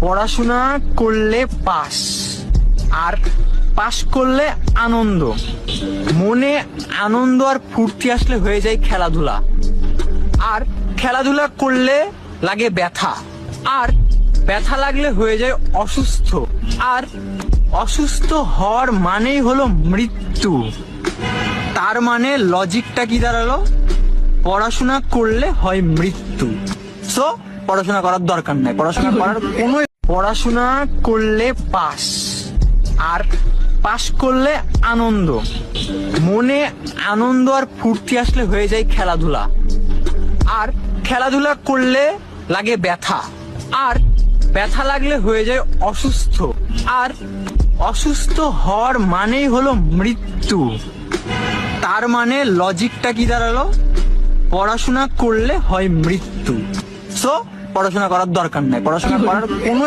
পড়াশোনা করলে পাস, আর পাস করলে আনন্দ। মনে আনন্দ আর ফুর্তি আসলে হয়ে যায় খেলাধুলা, আর খেলাধুলা করলে লাগে ব্যথা, আর ব্যথা লাগলে হয়ে যায় অসুস্থ, আর অসুস্থ হওয়ার মানেই হলো মৃত্যু। তার মানে লজিকটা কি দাঁড়ালো? পড়াশোনা করলে হয় মৃত্যু, সো পড়াশোনা করার দরকার নাই, পড়াশোনা করার কোনো। পড়াশোনা করলে পাস, আর পাস করলে আনন্দ। মনে আনন্দ আর ফুর্তি আসলে হয়ে যায় খেলাধুলা, আর খেলাধুলা করলে লাগে ব্যথা, আর ব্যথা লাগলে হয়ে যায় অসুস্থ, আর অসুস্থ হওয়ার মানেই হলো মৃত্যু। তার মানে লজিকটা কি দাঁড়ালো? পড়াশোনা করলে হয় মৃত্যু, সো পড়াশোনা করার দরকার নাই, পড়াশোনা করার কোনো